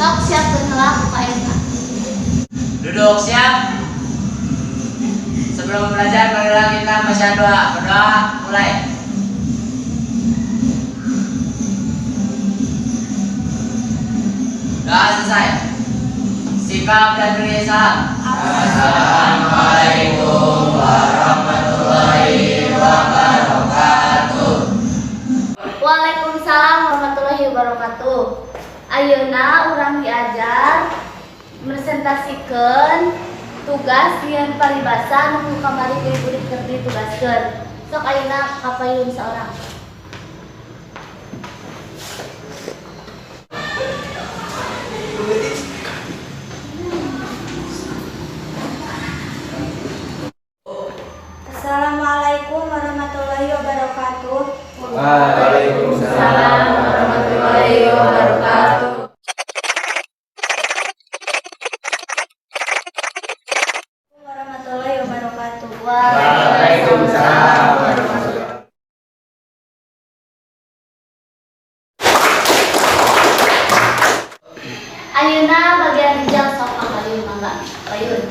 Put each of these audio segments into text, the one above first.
Sok siap heula Pak Eka. Duduk siap. Sebelum belajar marilah kita baca doa. Berdoa mulai. Doa selesai. Sikap dan beri salam. Assalamualaikum warahmatullahi wabarakatuh. Waalaikumsalam warahmatullahi wabarakatuh. Ayeuna urang diajar presentasikan tugas yang paribasa nu kamari murid keur ditugaskeun. Sok ayeuna kapayun saurang. Assalamualaikum warahmatullahi wabarakatuh. Waalaikumsalam warahmatullahi wabarakatuh. Warahmatullahi wabarakatuh. Waalaikumsalam warahmatullahi. Ayeuna bagian rijal sok kapayun mangga. Payun.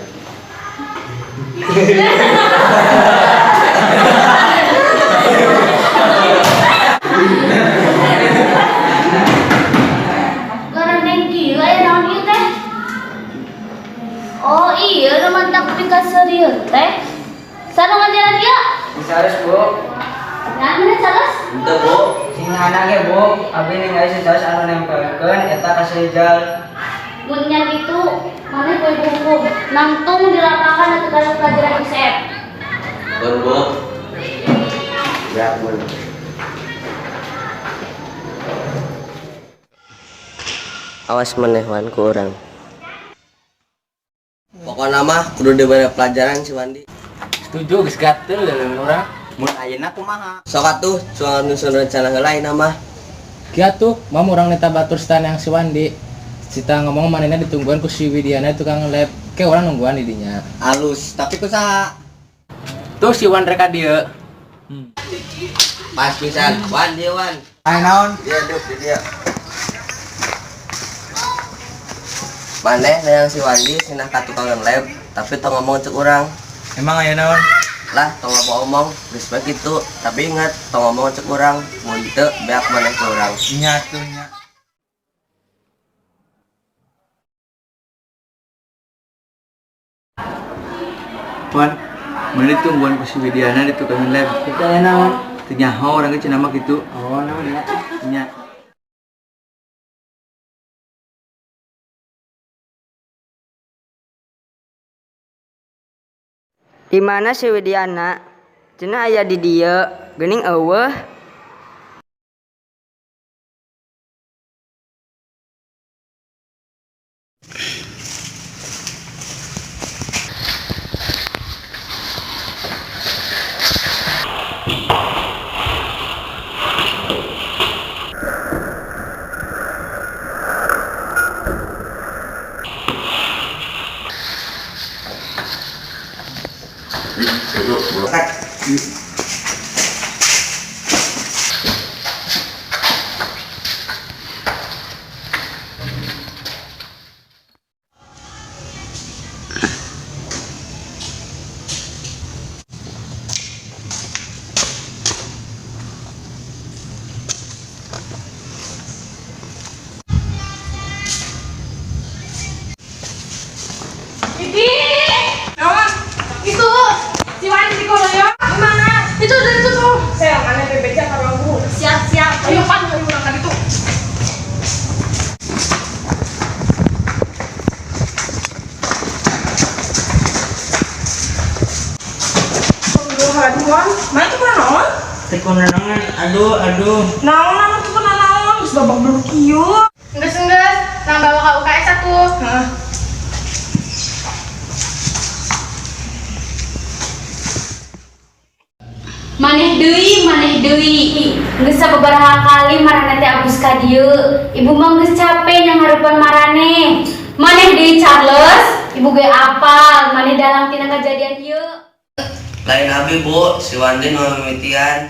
Garandeng kieu aya naon ieu teh? Oh iya, nu mantak pikaseureun teh. Sanu ngajaran ieu? Misalnya Bu, Nah, mana salas? itu Bu, sing anaknya Bu, abdi ningali sejelas anu nempelkeun eta ka sejal. Mun nya kitu, maneh poe buku nangtung di lapangan atuh kana pelajaran ISF. Bu. Ya Bu. Awas menehwan ku urang. Pokoknya mah kudu diberi pelajaran si Wandi. Setuju geus gatel dalam urang. Mun ayeuna kumaha? Sok atuh soal nyusun rencana heula ayeuna mah. Kia tuh, mam orang neta batur stan yang si Wandi. Cita ngomong manehna ditungguan ku si Widiana tukang lab. Ke orang nungguan di dinya. Alus, tapi kusaha? Tuh si Wan reka dieu. Pas pisan, Wan dia Wan. Ayo naon? Dia duduk di dia. Maneh yang si Wandi sinah ka tukang lab, tapi tong ngomong cek urang. Emang ayo naon? Lah tong ngomong geus bae kitu, tapi ingat tong ngomong cek urang, mun teu beak maneh ke urang. Nya tuh nya. Wan, mana ditungguan ku si Widiana di tukang lab. Kita ayo naon? Teu nyaho urang ge cenah mah kitu. Oh naon ya? Nya. Di mana si Widiana? Cenah aya di dieu, geuning eueuh. Iki, naon? Itu si Wandi di kono ya? Mana? Itu tuh. Saya mana PBJ karo guru. Siap-siap. Ayo pan, ayo urang itu. Aduh, mana tuh kurang naon? Teu kunaon? Aduh. Naon tuh kurang naon? Geus babak belur kieu. Geus, nang bawa ka UKS atuh. Heeh. Maneh deui. Geus sababaraha kali marane teh abus ka dieu. Ibu mah geus capek nyangharepan marane. Maneh deui Charles, ibu ge apal maneh dalam tina kejadian ieu. Lain abi Bu, si Wandi nu mimitian.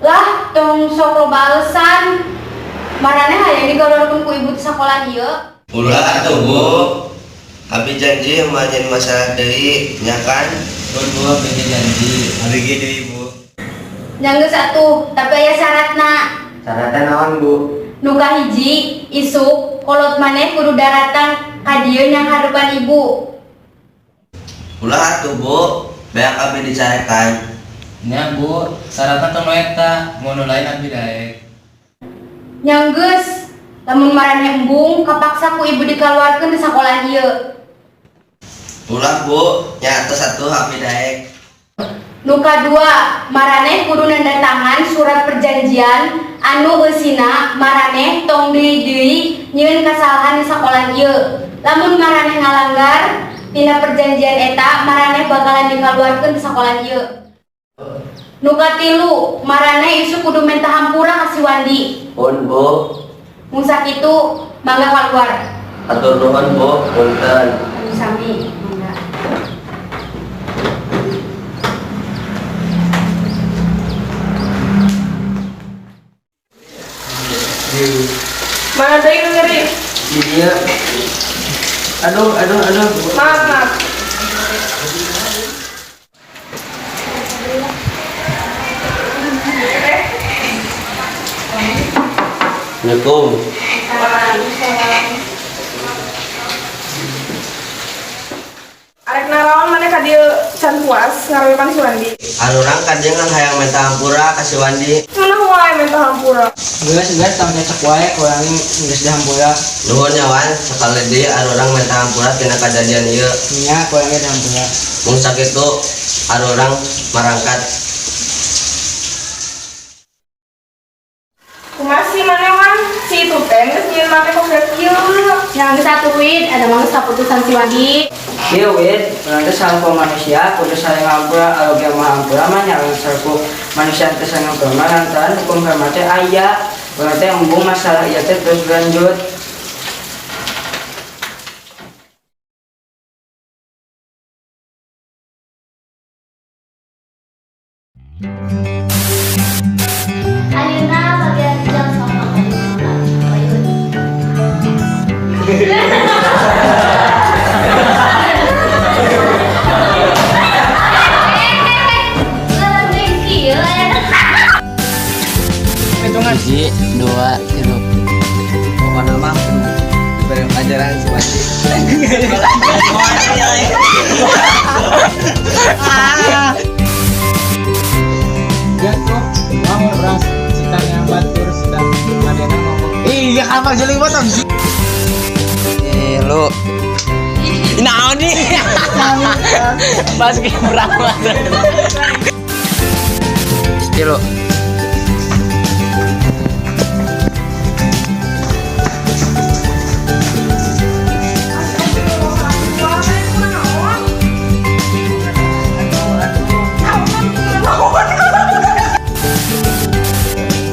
Lah, tong sok loba alesan. Marane hayang digaweurkeun ku ibu di sakola ieu. Ulah atuh Bu. Abi janji manjen masalah deui nya kan? Pun Bu abi janji. Abi ge deui Bu. Nyanggeus atuh, tapi aya syaratna. Syaratnya naon Bu? Nu kahiji, isuk kolot maneh kudu daratan ka dieu yang harupan ibu. Ulah atuh Bu, beak abi dicarekan. Nya Bu, syaratna tong eta, mun nu lain abi daek. Nyanggeus, lamun marane embung kapaksa ku ibu dikaluarkeun di sakola ieu. Ulah Bu, nya atos atuh abi daek. Nu kadua, maraneh kudu nanda tangan surat perjanjian anu eusina maraneh tong deui-deui nyieun kasalahan di sakola ieu. Lamun maraneh ngalanggar tina perjanjian eta, maraneh bakalan dikaluarkeun di sakola ieu. Nu katilu, maraneh isu kudu minta hampura ka si Wandi. Pun Bu, Mun sakitu mangga kaluar. atur nuhun Bu, punten. Anu sami, mangga. Mana deui nu ngeri? Di dia. Aduh. Maaf, maaf. Assalamualaikum. Arek naraon mana ka dieu can puas ngarepan si Wandi. Arurang kajengan hayang minta hampura ka si Wandi. Mana wae minta hampura. Geus tong cecek wae kurang geus dihampura. Nuhun nyawan, sekali deui arurang minta hampura tina kejadian ieu. Nya kurang dihampura. Mung sakitu arurang marangkat. Kumasi mana wan? Si itu teh geus nyieun make kok kieu. Yang disatuin ada mangga keputusan si Wandi. Ieu wit, nanti salpo manusia kudu saling ngampura aloge mah hampura mah nyawa salpo manusia teh saling ngampura mah lantaran hukum karma teh aya. Berarti embung masalah ieu teh terus lanjut. Ayeuna bagian jam sama Ayun. Hitungan 1, 2, 3. Pokokna mah beri pelajaran si Wandi. Ya tuh, mau orang citang yang batur sedang madena ngomong. Iya kan Pak Jeli botong. Lu naon nih? Pas ke berapa? Kilo.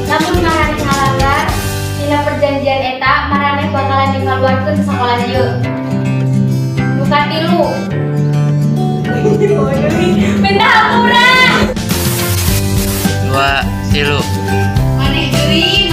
Lamun maraneh ngalanggar tina perjanjian eta, maraneh bakalan dikaluarkeun di sakola ieu. Nu katilu. Minta hampura. 2, 3. Maneh deui